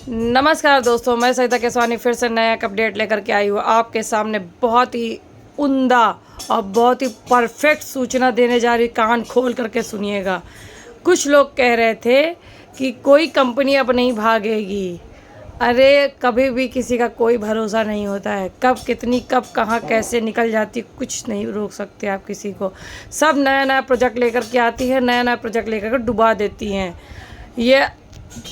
नमस्कार दोस्तों, मैं सविता केसवानी फिर से नया एक अपडेट लेकर के आई हूँ आपके सामने। बहुत ही उम्दा और बहुत ही परफेक्ट सूचना देने जा रही, कान खोल करके सुनिएगा। कुछ लोग कह रहे थे कि कोई कंपनी अब नहीं भागेगी। अरे कभी भी किसी का कोई भरोसा नहीं होता है, कब कितनी कब कहाँ कैसे निकल जाती, कुछ नहीं रोक सकते आप किसी को। सब नया नया प्रोजेक्ट लेकर के आती है, नया नया प्रोजेक्ट लेकर के डुबा देती हैं। ये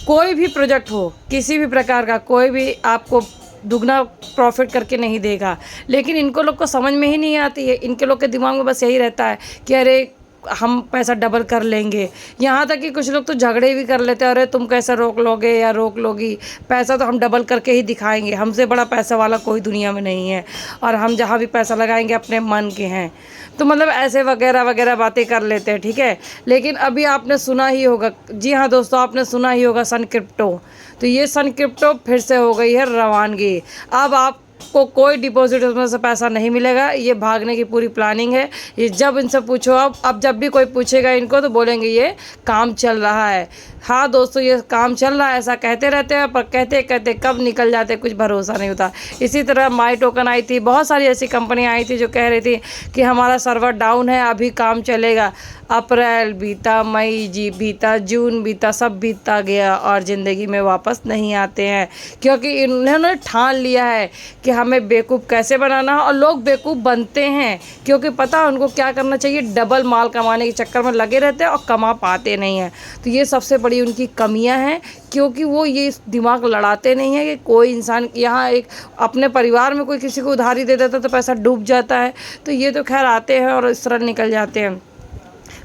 कोई भी प्रोजेक्ट हो, किसी भी प्रकार का, कोई भी आपको दुगना प्रॉफिट करके नहीं देगा। लेकिन इनको लोग को समझ में ही नहीं आती है। इनके लोग के दिमाग में बस यही रहता है कि अरे हम पैसा डबल कर लेंगे। यहाँ तक कि कुछ लोग तो झगड़े भी कर लेते हैं, अरे तुम कैसे रोक लोगे या रोक लोगी, पैसा तो हम डबल करके ही दिखाएंगे, हमसे बड़ा पैसा वाला कोई दुनिया में नहीं है, और हम जहाँ भी पैसा लगाएंगे अपने मन के हैं। तो मतलब ऐसे वगैरह वगैरह बातें कर लेते हैं, ठीक है। लेकिन अभी आपने सुना ही होगा, जी हाँ दोस्तों, आपने सुना ही होगा सन क्रिप्टो। तो ये सन क्रिप्टो फिर से हो गई है रवानगी। अब आप को कोई डिपॉजिट उसमें से पैसा नहीं मिलेगा। ये भागने की पूरी प्लानिंग है। ये जब इनसे पूछो, अब जब भी कोई पूछेगा इनको तो बोलेंगे ये काम चल रहा है। हाँ दोस्तों, ये काम चल रहा है ऐसा कहते रहते हैं, पर कहते कहते कब निकल जाते कुछ भरोसा नहीं होता। इसी तरह माई टोकन आई थी, बहुत सारी ऐसी कंपनियां आई थी जो कह रही थी कि हमारा सर्वर डाउन है, अभी काम चलेगा। अप्रैल बीता, मई जी बीता, जून बीता, सब बीतता गया और ज़िंदगी में वापस नहीं आते हैं, क्योंकि इन्होंने ठान लिया है कि हमें बेवकूफ़ कैसे बनाना है। और लोग बेवकूफ़ बनते हैं क्योंकि पता है उनको क्या करना चाहिए, डबल माल कमाने के चक्कर में लगे रहते हैं और कमा पाते नहीं हैं। तो ये सबसे बड़ी उनकी कमियां हैं, क्योंकि वो ये दिमाग लड़ाते नहीं हैं कि कोई इंसान यहाँ एक अपने परिवार में कोई किसी को उधारी दे देता तो पैसा डूब जाता है। तो ये तो खैर आते हैं और इस तरह निकल जाते हैं।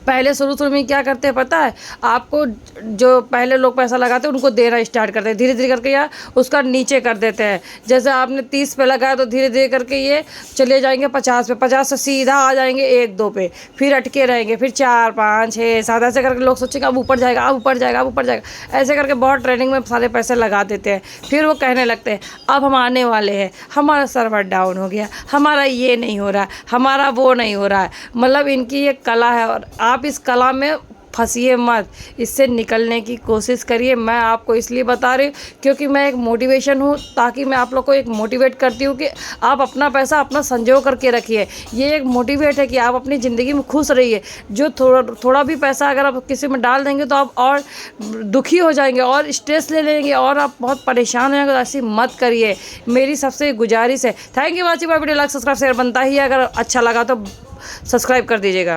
पहले शुरू में क्या करते हैं पता है आपको, जो पहले लोग पैसा लगाते हैं उनको देना स्टार्ट करते हैं, धीरे धीरे करके या उसका नीचे कर देते हैं। जैसे आपने 30 पे लगाया तो धीरे धीरे करके ये चले जाएंगे 50 पे, 50 से सीधा आ जाएंगे 1 2 पे, फिर अटके रहेंगे, फिर 4 5 6 7, ऐसे करके लोग सोचेंगे अब ऊपर जाएगा, अब ऊपर जाएगा, अब ऊपर जाएगा। ऐसे करके बहुत ट्रेडिंग में सारे पैसे लगा देते हैं। फिर वो कहने लगते हैं अब हम आने वाले हैं, हमारा सर्वर डाउन हो गया, हमारा ये नहीं हो रहा है, हमारा वो नहीं हो रहा है। मतलब इनकी ये कला है और आप इस कला में फंसिए मत, इससे निकलने की कोशिश करिए। मैं आपको इसलिए बता रही हूँ क्योंकि मैं एक मोटिवेशन हूँ, ताकि मैं आप लोग को एक मोटिवेट करती हूँ कि आप अपना पैसा अपना संजो करके रखिए। ये एक मोटिवेट है कि आप अपनी ज़िंदगी में खुश रहिए। जो थोड़ा भी पैसा अगर आप किसी में डाल देंगे तो आप और दुखी हो जाएंगे और स्ट्रेस ले लेंगे और आप बहुत परेशान हो जाएंगे। तो ऐसी मत करिए, मेरी सबसे गुजारिश है। Thank you watching my video. Like subscribe share बनता ही है, अगर अच्छा लगा तो सब्सक्राइब कर दीजिएगा।